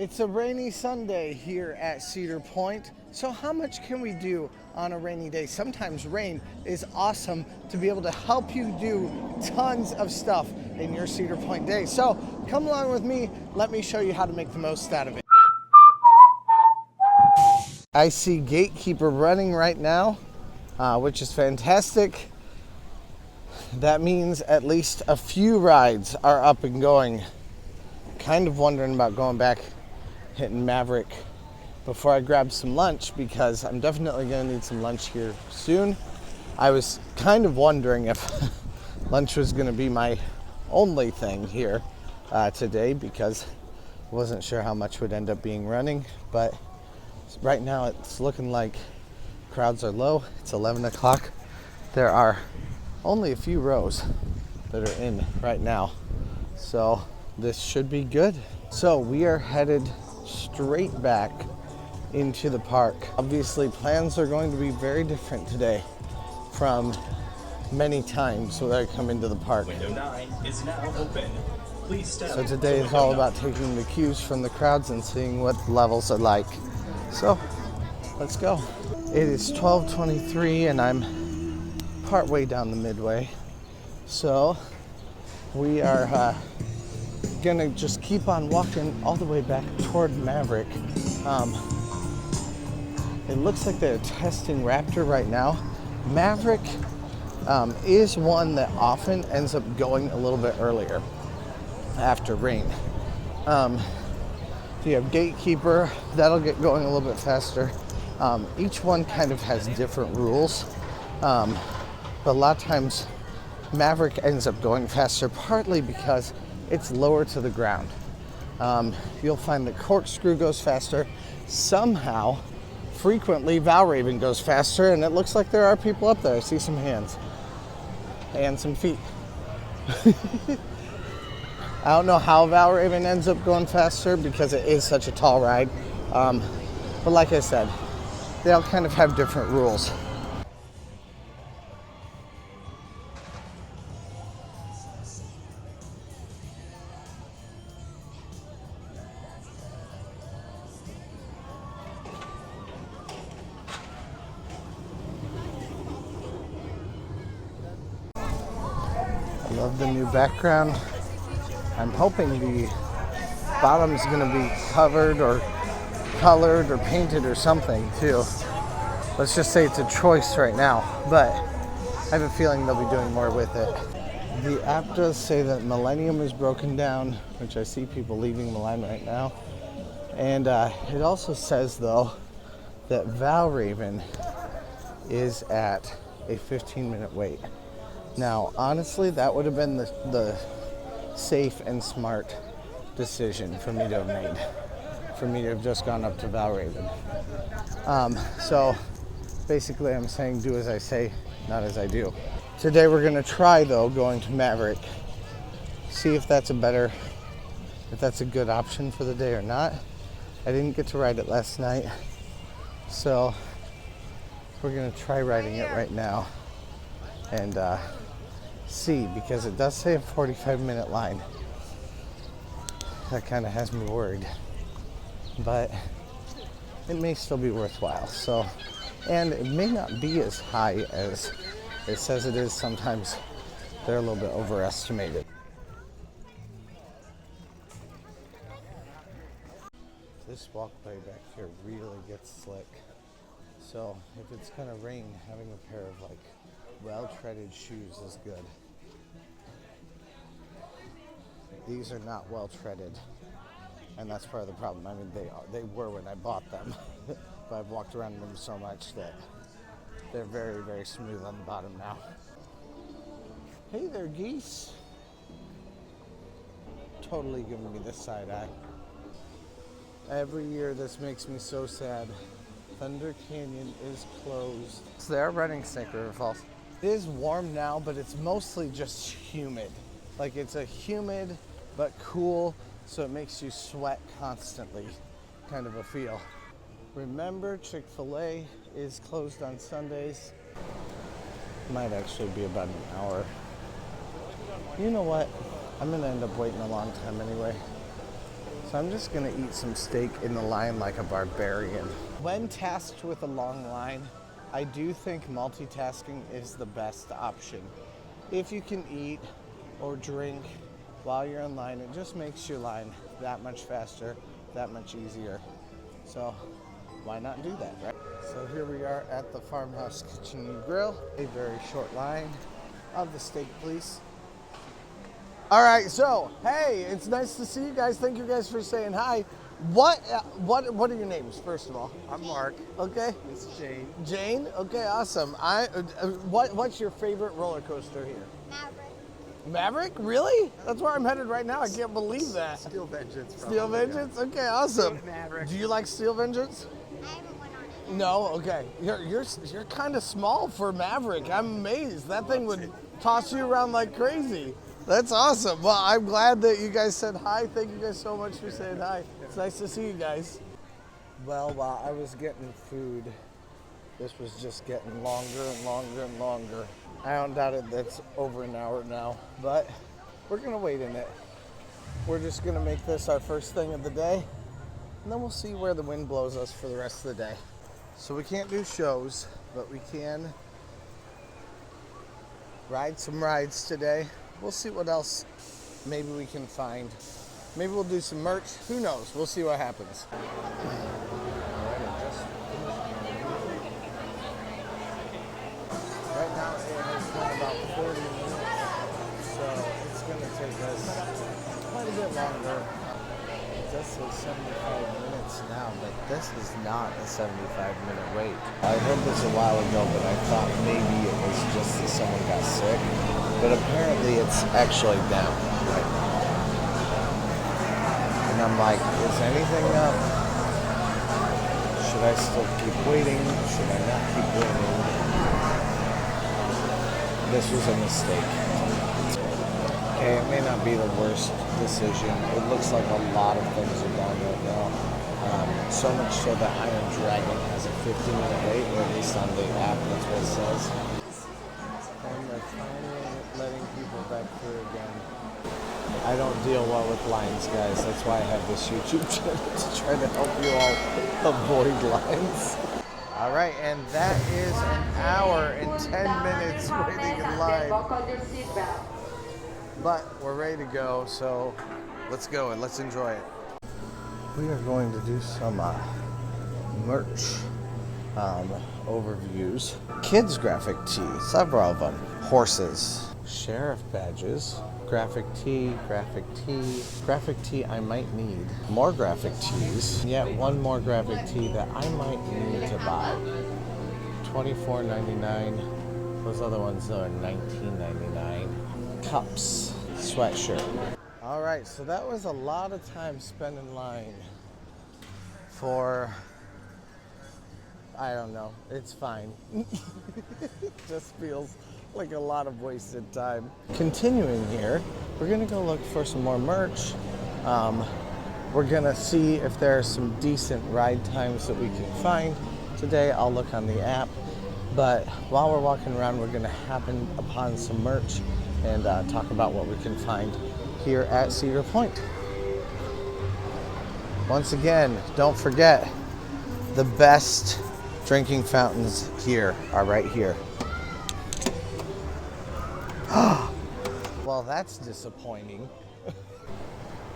It's a rainy Sunday here at Cedar Point. So how much can we do on a rainy day? Sometimes rain is awesome to be able to help you do tons of stuff in your Cedar Point day. So come along with me. Let me show you how to make the most out of it. I see Gatekeeper running right now, which is fantastic. That means at least a few rides are up and going. Kind of wondering about going back, hitting Maverick before I grab some lunch, because I'm definitely going to need some lunch here soon. I was kind of wondering if lunch was going to be my only thing here today, because I wasn't sure how much would end up being running, but right now it's looking like crowds are low. It's 11 o'clock. There are only a few rows that are in right now, so this should be good. So we are headed straight back into the park. Obviously plans are going to be very different today from many times when I come into the park. Window 9 is now open. Please step. So today is all about taking the cues from the crowds and seeing what the levels are like. So let's go. It is 12:23 and I'm partway down the midway. So we are gonna just keep on walking all the way back toward Maverick. It looks like they're testing Raptor right now. Maverick is one that often ends up going a little bit earlier after rain. You have Gatekeeper, that'll get going a little bit faster. Each one kind of has different rules, but a lot of times Maverick ends up going faster, partly because it's lower to the ground. You'll find that Corkscrew goes faster. Somehow, frequently, Valraven goes faster, and it looks like there are people up there. I see some hands and some feet. I don't know how Valraven ends up going faster because it is such a tall ride. But like I said, they all kind of have different rules. I love the new background. I'm hoping the bottom's gonna be covered or colored or painted or something too. Let's just say it's a choice right now, but I have a feeling they'll be doing more with it. The app does say that Millennium is broken down, which I see people leaving the line right now. And it also says though that Valraven is at a 15-minute wait. Now, honestly, that would have been the safe and smart decision for me to have made, for me to have just gone up to Valraven. So basically I'm saying do as I say, not as I do. Today we're gonna try though going to Maverick, see if that's a good option for the day or not. I didn't get to ride it last night, so we're gonna try riding it right now and see, because it does say a 45-minute line. That kind of has me worried, but it may still be worthwhile. So, and it may not be as high as it says it is. Sometimes they're a little bit overestimated. This walkway back here really gets slick. So if it's gonna rain, having a pair of like well-treaded shoes is good. These are not well-treaded, and that's part of the problem. I mean, they were when I bought them, but I've walked around in them so much that they're very, very smooth on the bottom now. Hey there, geese. Totally giving me the side eye. Every year this makes me so sad. Thunder Canyon is closed. So they are running Snake River Falls. It is warm now, but it's mostly just humid. Like, it's a humid but cool, so it makes you sweat constantly, kind of a feel. Remember, Chick-fil-A is closed on Sundays. Might actually be about an hour. You know what? I'm gonna end up waiting a long time anyway. So I'm just gonna eat some steak in the line like a barbarian. When tasked with a long line, I do think multitasking is the best option. If you can eat or drink while you're in line, it just makes your line that much faster, that much easier. So why not do that, right? So here we are at the Farmhouse Kitchen and Grill. A very short line of the steak, please. All right, so hey, it's nice to see you guys. Thank you guys for saying hi. What are your names, first of all? I'm Mark. Okay. This is Jane. Jane? Okay, awesome. What's your favorite roller coaster here? Maverick. Maverick? Really? That's where I'm headed right now. I can't believe that. Steel Vengeance. Steel Vengeance? Okay, awesome. Maverick. Do you like Steel Vengeance? I haven't went on it yet. No? Okay. You're kind of small for Maverick. I'm amazed. That thing would toss you around like crazy. That's awesome. Well, I'm glad that you guys said hi. Thank you guys so much for saying hi. It's nice to see you guys. Well, while I was getting food, this was just getting longer and longer and longer. I don't doubt it that's over an hour now, but we're gonna wait in it. We're just gonna make this our first thing of the day, and then we'll see where the wind blows us for the rest of the day. So we can't do shows, but we can ride some rides today. We'll see what else maybe we can find. Maybe we'll do some merch. Who knows? We'll see what happens. Right now it has been about 40 minutes, so it's going to take us quite a bit longer. This is 75 minutes now, but this is not a 75-minute wait. I heard this a while ago, but I thought maybe it was just that someone got sick. But apparently it's actually down right now. And I'm like, is anything up? Should I still keep waiting? Should I not keep waiting? This was a mistake. Okay, it may not be the worst decision. It looks like a lot of things are down right now. So much so that Iron Dragon has a 15-minute wait, or at least on the app, that's what it says. And they're finally letting people back through again. I don't deal well with lines, guys. That's why I have this YouTube channel to try to help you all avoid lines. All right, and that is an hour and 10 minutes waiting in line. But we're ready to go, so let's go and let's enjoy it. We are going to do some merch overviews. Kids graphic tee, several of them. Horses, sheriff badges, graphic tee I might need. More graphic tees, yet one more graphic tee that I might need to buy. $24.99. Those other ones are $19.99. Cups, sweatshirt. All right, so that was a lot of time spent in line for, I don't know, it's fine. It just feels like a lot of wasted time. Continuing here, we're gonna go look for some more merch. We're gonna see if there are some decent ride times that we can find. Today I'll look on the app, but while we're walking around, we're gonna happen upon some merch and talk about what we can find here at Cedar Point. Once again, don't forget, the best drinking fountains here are right here. Well, that's disappointing.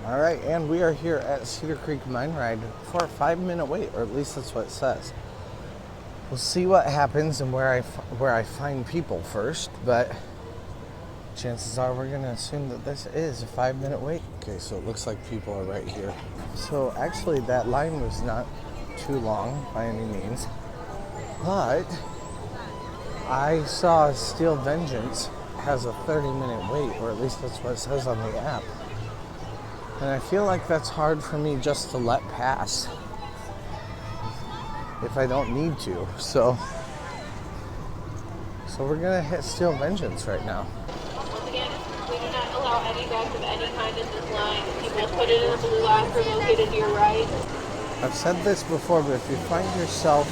All right, and we are here at Cedar Creek Mine Ride for a 5-minute wait, or at least that's what it says. We'll see what happens and where I find people first, but chances are we're gonna assume that this is a 5-minute wait. Okay, so it looks like people are right here. So actually that line was not too long by any means, but I saw Steel Vengeance has a 30-minute wait, or at least that's what it says on the app. And I feel like that's hard for me just to let pass if I don't need to. So we're gonna hit Steel Vengeance right now. Once again, we do not allow any bags of any kind in this line. You must put it in the blue locker located to your right. I've said this before, but if you find yourself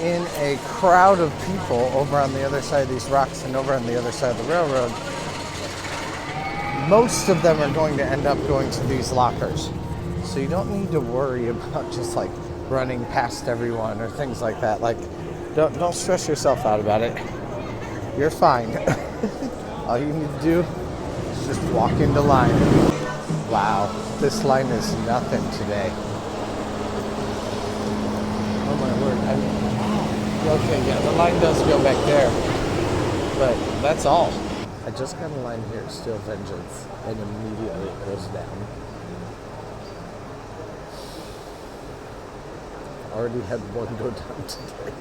in a crowd of people over on the other side of these rocks and over on the other side of the railroad, most of them are going to end up going to these lockers. So you don't need to worry about just like running past everyone or things like that. Like, don't stress yourself out about it. You're fine. All you need to do is just walk into line. Wow, this line is nothing today. Oh my word. Okay, yeah, the line does go back there. But that's all. I just got a line here, Still Vengeance, and immediately it goes down. Already had one go down today.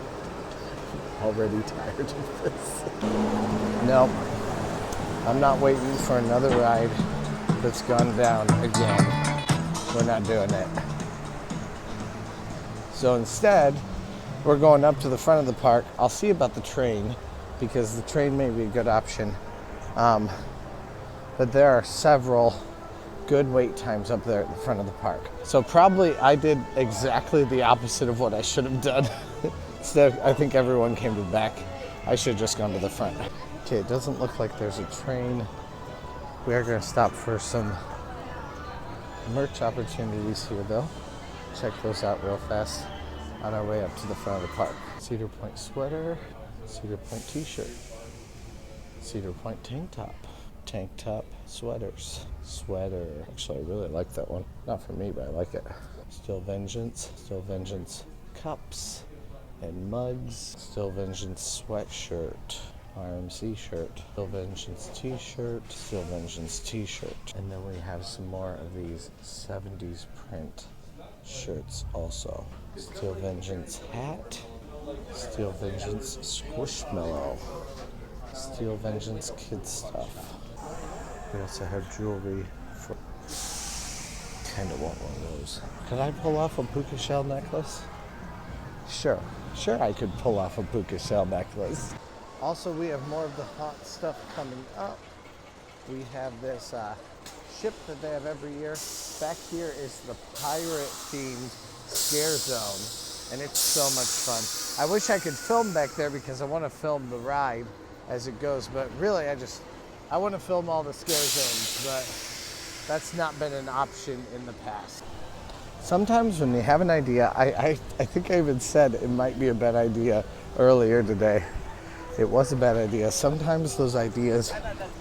Already tired of this. Nope. I'm not waiting for another ride that's gone down again. We're not doing it. So instead, we're going up to the front of the park. I'll see about the train, because the train may be a good option. But there are several good wait times up there at the front of the park. So probably I did exactly the opposite of what I should have done. Instead, I think everyone came to the back. I should have just gone to the front. Okay, it doesn't look like there's a train. We are going to stop for some merch opportunities here though. Check those out real fast on our way up to the front of the park. Cedar Point sweater, Cedar Point t-shirt, Cedar Point tank top, sweaters, sweater. Actually, I really like that one. Not for me, but I like it. Still Vengeance cups and mugs. Still Vengeance sweatshirt, RMC shirt, Still Vengeance t-shirt, Still Vengeance t-shirt. And then we have some more of these 70s print shirts also. Still Vengeance hat, Still Vengeance squishmallow, Still Vengeance kid stuff. We also have jewelry for... Kind of want one of those. Could I pull off a puka shell necklace? Sure I could pull off a puka shell necklace. Also, we have more of the hot stuff coming up. We have this ship that they have every year. Back here is the pirate-themed scare zone, and it's so much fun. I wish I could film back there because I want to film the ride as it goes, but really I want to film all the scare zones, but that's not been an option in the past. Sometimes when you have an idea, I think I even said it might be a bad idea earlier today. It was a bad idea. Sometimes those ideas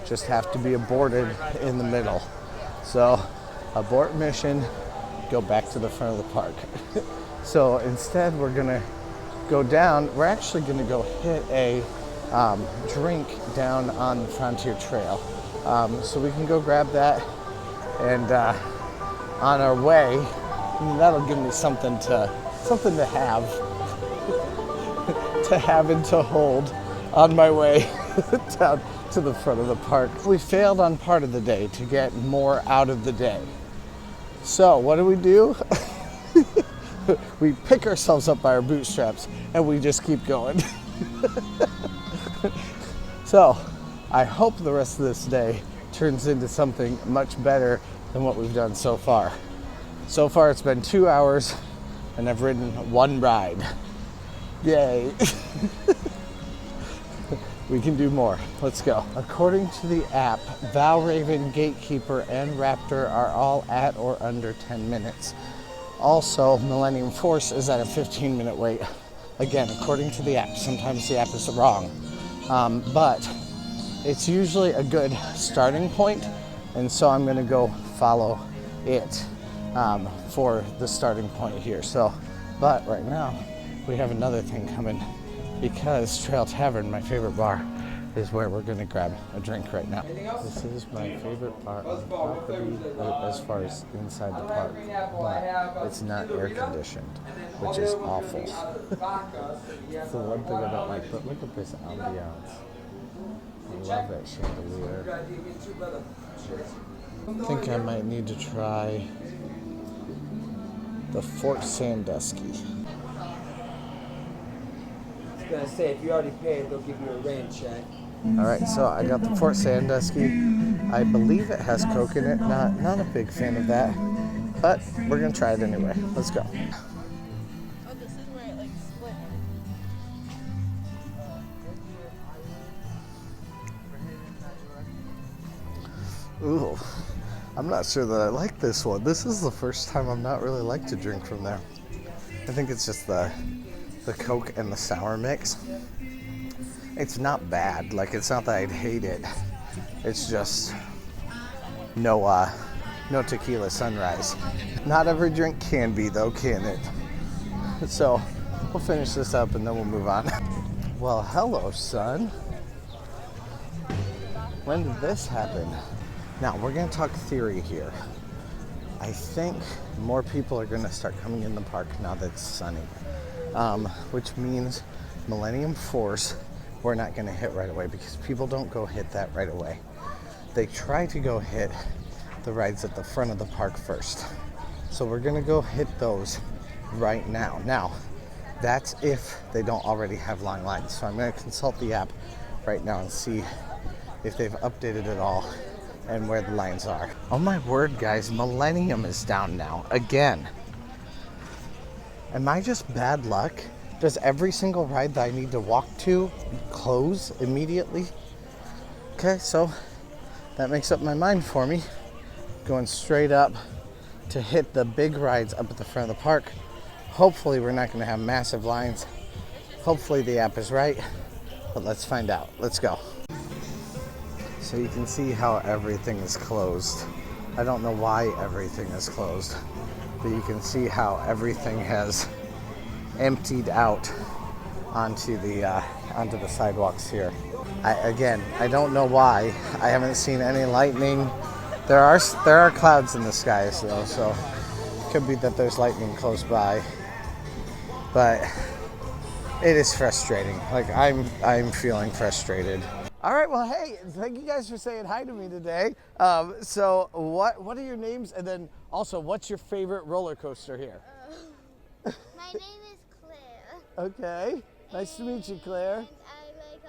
just have to be aborted in the middle. So, abort mission, go back to the front of the park. So instead we're gonna go down, we're actually gonna go hit a drink down on the Frontier Trail. So we can go grab that, and on our way, that'll give me something to have, and to hold on my way down to the front of the park. We failed on part of the day to get more out of the day. So what do? We pick ourselves up by our bootstraps and we just keep going. So I hope the rest of this day turns into something much better than what we've done so far. So far it's been 2 hours and I've ridden one ride. Yay. We can do more. Let's go. According to the app, Valraven, Gatekeeper, and Raptor are all at or under 10 minutes. Also, Millennium Force is at a 15-minute wait. Again, according to the app. Sometimes the app is wrong. But it's usually a good starting point, and so I'm gonna go follow it for the starting point here. So, but right now, we have another thing coming, because Trail Tavern, my favorite bar, is where we're gonna grab a drink right now. This is my favorite bar on the property as far as inside the park, but it's not air conditioned, which is awful. It's the one thing I don't like, but look at this ambiance. I love that chandelier. I think I might need to try the Fort Sandusky. I was gonna say, if you already paid, they'll give you a rain check. All right, so I got the Fort Sandusky. I believe it has Coke in it. Not a big fan of that, but we're gonna try it anyway. Let's go. Oh, this is where it like split. Ooh, I'm not sure that I like this one. This is the first time I'm not really like to drink from there. I think it's just the Coke and the sour mix. It's not bad. Like, it's not that I'd hate it. It's just no tequila sunrise. Not every drink can be though, can it? So we'll finish this up and then we'll move on. Well, hello, son. When did this happen? Now, we're gonna talk theory here. I think more people are gonna start coming in the park now that it's sunny, which means Millennium Force, we're not gonna hit right away because people don't go hit that right away. They try to go hit the rides at the front of the park first. So we're gonna go hit those right now. Now, that's if they don't already have long lines. So I'm gonna consult the app right now and see if they've updated it all and where the lines are. Oh my word, guys, Millennium is down now, again. Am I just bad luck? Does every single ride that I need to walk to close immediately? Okay, so that makes up my mind for me. Going straight up to hit the big rides up at the front of the park. Hopefully we're not gonna have massive lines. Hopefully the app is right, but let's find out. Let's go. So you can see how everything is closed. I don't know why everything is closed, but you can see how everything has emptied out onto the sidewalks here. I don't know why. I haven't seen any lightning. There are clouds in the skies though, so it could be that there's lightning close by. But it is frustrating. Like, I'm feeling frustrated. All right, well, hey, thank you guys for saying hi to me today. So what are your names? And then also, what's your favorite roller coaster here? My name is Claire. Okay, nice to meet you, Claire. And I like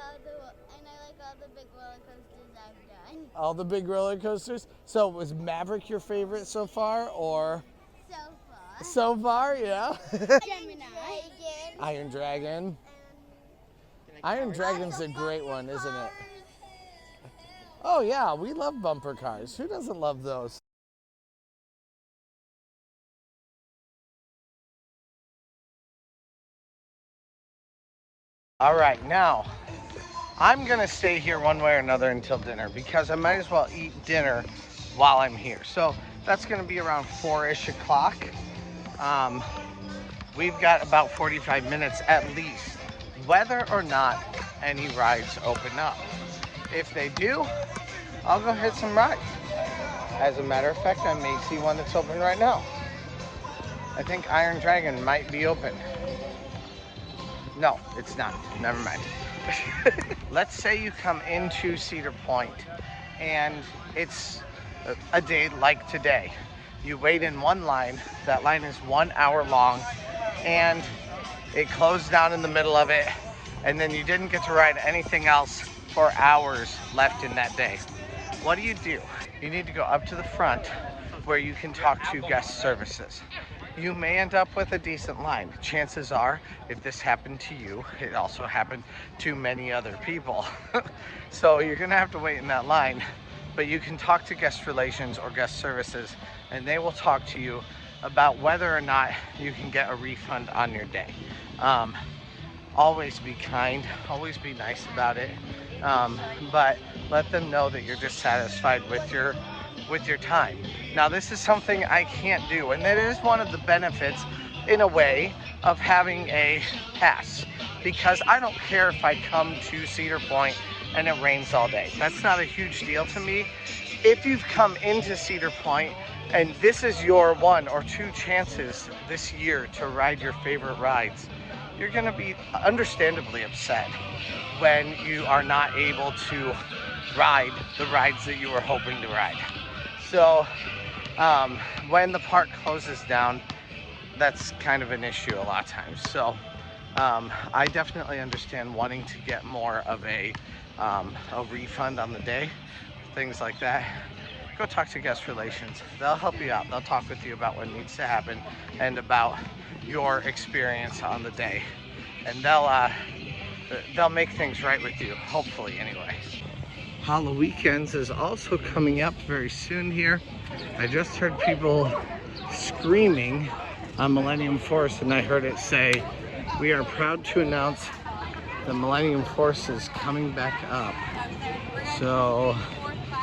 all the big roller coasters I've done. All the big roller coasters? So was Maverick your favorite so far, or? So far. So far, yeah. Gemini. Iron Dragon. Iron Dragon's a great one, isn't it? Oh yeah, we love bumper cars. Who doesn't love those? All right, now I'm gonna stay here one way or another until dinner because I might as well eat dinner while I'm here. So that's gonna be around 4-ish o'clock. We've got about 45 minutes at least, whether or not any rides open up. If they do, I'll go hit some rides. As a matter of fact, I may see one that's open right now. I think Iron Dragon might be open. No, it's not. Never mind. Let's say you come into Cedar Point and it's a day like today. You wait in one line. That line is 1 hour long and it closed down in the middle of it, and then you didn't get to ride anything else for hours left in that day. What do? You need to go up to the front where you can talk to guest services. You may end up with a decent line. Chances are, if this happened to you, it also happened to many other people. So you're gonna have to wait in that line, but you can talk to guest relations or guest services, and they will talk to you about whether or not you can get a refund on your day. Always be kind, always be nice about it, but let them know that you're dissatisfied with your time. Now, this is something I can't do, and that is one of the benefits, in a way, of having a pass, because I don't care if I come to Cedar Point and it rains all day. That's not a huge deal to me. If you've come into Cedar Point and this is your 1 or 2 chances this year to ride your favorite rides, you're gonna be understandably upset when you are not able to ride the rides that you were hoping to ride. So when the park closes down, that's kind of an issue a lot of times. So I definitely understand wanting to get more of a refund on the day, things like that. Go talk to guest relations. They'll help you out. They'll talk with you about what needs to happen and about your experience on the day, and they'll make things right with you, hopefully, anyway. Weekends is also coming up very soon here. I just heard people screaming on Millennium Force, and I heard it say, "We are proud to announce the Millennium Force is coming back up." So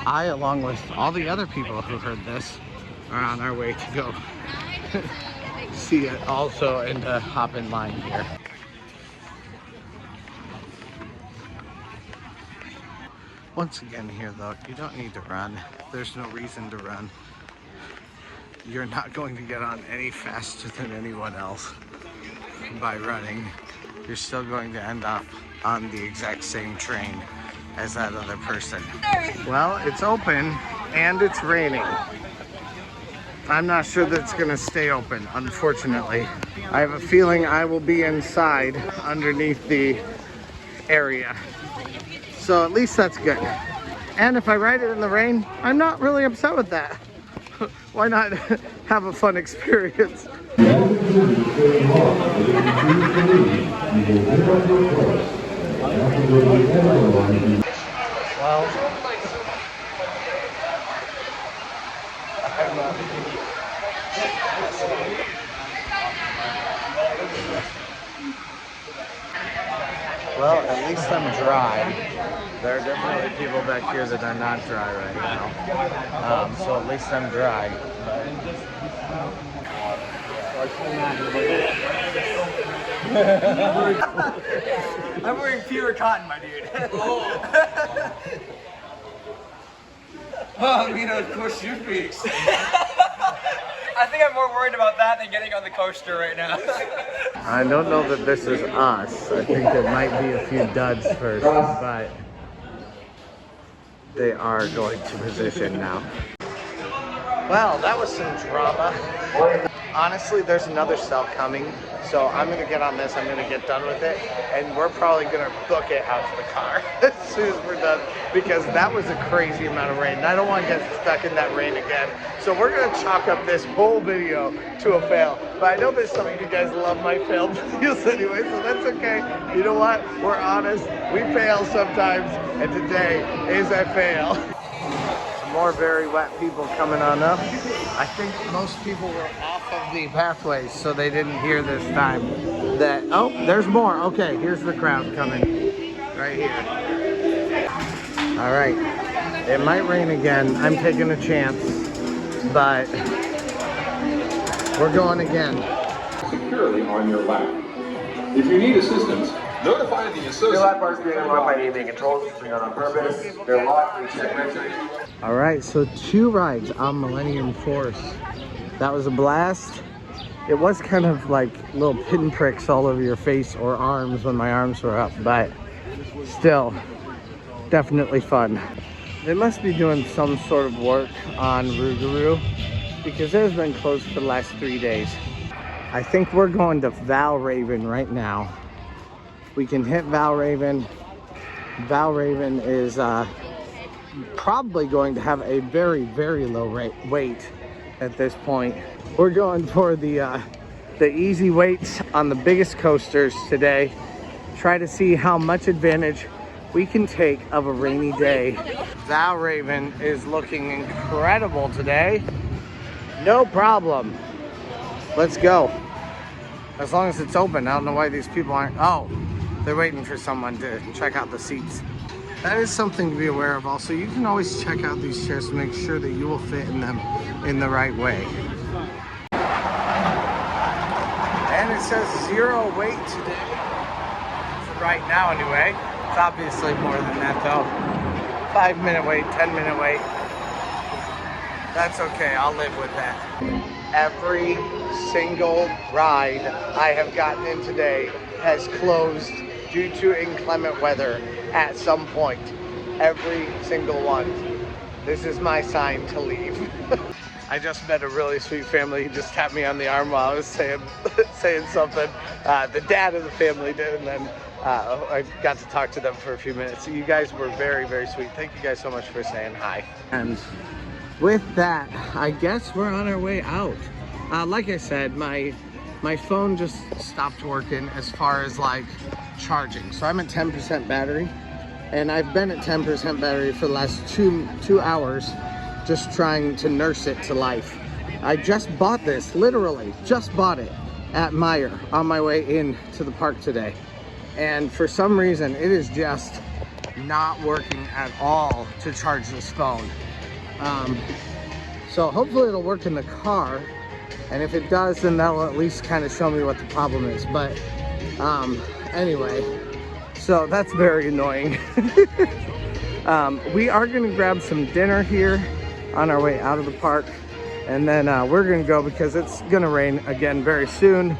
I, along with all the other people who heard this, are on our way to go see it also and hop in line here. Once again here though, you don't need to run. There's no reason to run. You're not going to get on any faster than anyone else by running. You're still going to end up on the exact same train as that other person. Well, it's open and it's raining. I'm not sure that's gonna stay open, unfortunately. I have a feeling I will be inside underneath the area. So at least that's good. And if I ride it in the rain, I'm not really upset with that. Why not have a fun experience? Well, well, at least I'm dry. There are definitely people back here that are not dry right now. So at least I'm dry. I'm wearing pure cotton, my dude. Oh, you know, of course you speaks. I think I'm more worried about that than getting on the coaster right now. I don't know that this is us. I think there might be a few duds first, but they are going to position now. Well, that was some drama. Honestly, there's another cell coming, so I'm gonna get on this, I'm gonna get done with it, and we're probably gonna book it out to the car as soon as we're done, because that was a crazy amount of rain. I don't want to get stuck in that rain again. So we're gonna chalk up this whole video to a fail. But I know there's some of you guys love my fail videos anyway, so that's okay. You know what? We're honest, we fail sometimes, and today is a fail. More very wet people coming on up. I think most people were off of the pathways, so they didn't hear this time that, oh, there's more. Okay, here's the crowd coming right here. All right, it might rain again. I'm taking a chance, but we're going again. Securely on your lap. If you need assistance, notify the associate. Your lap bars being unlocked by evening controls are on purpose. They're locked. Check registry. All right, so 2 rides on Millennium Force. That was a blast. It was kind of like little pinpricks all over your face or arms when my arms were up, but still, definitely fun. They must be doing some sort of work on Rougarou because it has been closed for the last 3 days. I think we're going to Valraven right now. We can hit Valraven. Valraven is probably going to have a very, very low weight at this point. We're going for the easy weights on the biggest coasters today. Try to see how much advantage we can take of a rainy day. Valraven is looking incredible today. No problem. Let's go. As long as it's open. I don't know why these people aren't. Oh, they're waiting for someone to check out the seats. That is something to be aware of. Also, you can always check out these chairs to make sure that you will fit in them in the right way. And it says 0 weight today. For right now anyway. It's obviously more than that though. 5-minute wait, 10-minute wait. That's okay, I'll live with that. Every single ride I have gotten in today has closed due to inclement weather at some point. Every single one. This is my sign to leave. I just met a really sweet family. He just tapped me on the arm while I was saying something. The dad of the family did, and then I got to talk to them for a few minutes. You guys were very, very sweet. Thank you guys so much for saying hi. And with that, I guess we're on our way out. Like I said, my phone just stopped working as far as like charging. So I'm at 10% battery. and I've been at 10% battery for the last two hours just trying to nurse it to life. I just bought this, literally just bought it at Meijer on my way in to the park today, and for some reason it is just not working at all to charge this phone. So hopefully it'll work in the car, and if it does, then that'll at least kind of show me what the problem is. But anyway, so that's very annoying. We are gonna grab some dinner here on our way out of the park, and then we're gonna go because it's gonna rain again very soon,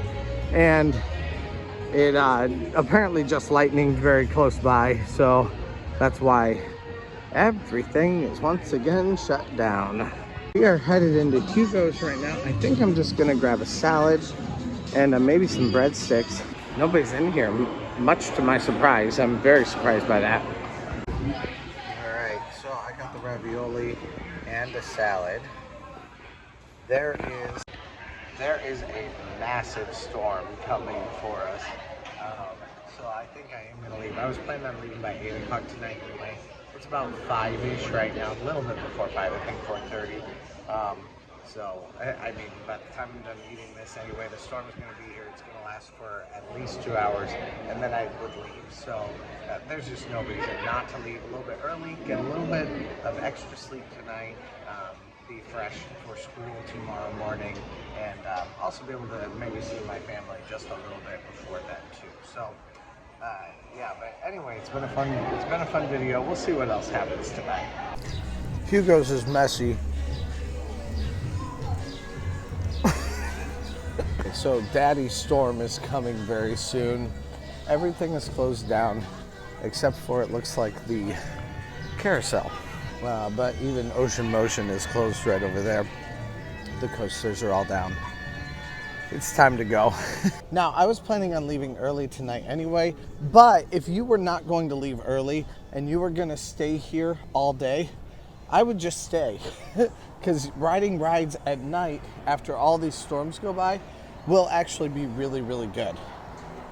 and it apparently just lightninged very close by, so that's why everything is once again shut down. We are headed into Hugo's right now. I think I'm just gonna grab a salad and maybe some breadsticks. Nobody's in here, much to my surprise. I'm very surprised by that. All right, so I got the ravioli and a salad. There is a massive storm coming for us. So I think I am gonna leave. I was planning on leaving by 8 o'clock tonight anyway. It's about 5-ish right now, a little bit before 5, I think 4:30. So, I mean, by the time I'm done eating this anyway, the storm is going to be here. It's going to last for at least 2 hours, and then I would leave. So, there's just no reason not to leave a little bit early, get a little bit of extra sleep tonight, be fresh for school tomorrow morning, and also be able to maybe see my family just a little bit before that too. So, yeah, but anyway, it's been a fun video. We'll see what else happens tonight. Hugo's is messy. So Daddy's storm is coming very soon. Everything is closed down except for, it looks like, the carousel. But even Ocean Motion is closed right over there. The coasters are all down. It's time to go. Now, I was planning on leaving early tonight anyway, but if you were not going to leave early and you were gonna stay here all day, I would just stay. Because riding rides at night after all these storms go by will actually be really, really good.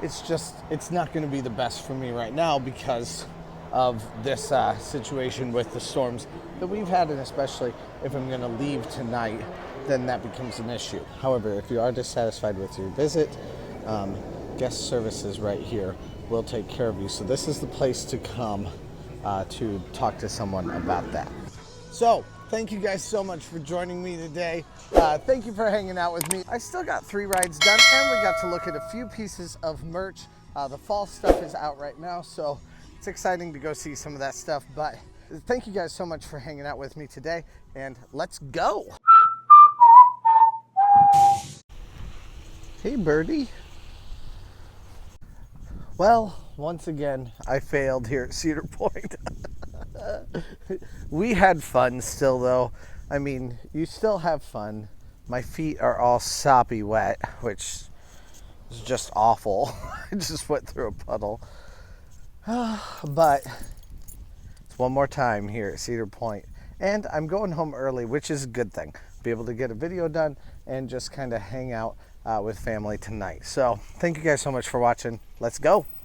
It's not gonna be the best for me right now because of this situation with the storms that we've had, and especially if I'm gonna leave tonight, then that becomes an issue. However, if you are dissatisfied with your visit, guest services right here will take care of you. So this is the place to come to talk to someone about that. So, thank you guys so much for joining me today. Thank you for hanging out with me. I still got 3 rides done, and we got to look at a few pieces of merch. The fall stuff is out right now, so it's exciting to go see some of that stuff. But thank you guys so much for hanging out with me today, and let's go. Hey, birdie. Well, once again, I failed here at Cedar Point. We had fun still, though. I mean, you still have fun. My feet are all soppy wet, which is just awful. I just went through a puddle. But it's one more time here at Cedar Point. And I'm going home early, which is a good thing. Be able to get a video done and just kind of hang out with family tonight. So thank you guys so much for watching. Let's go.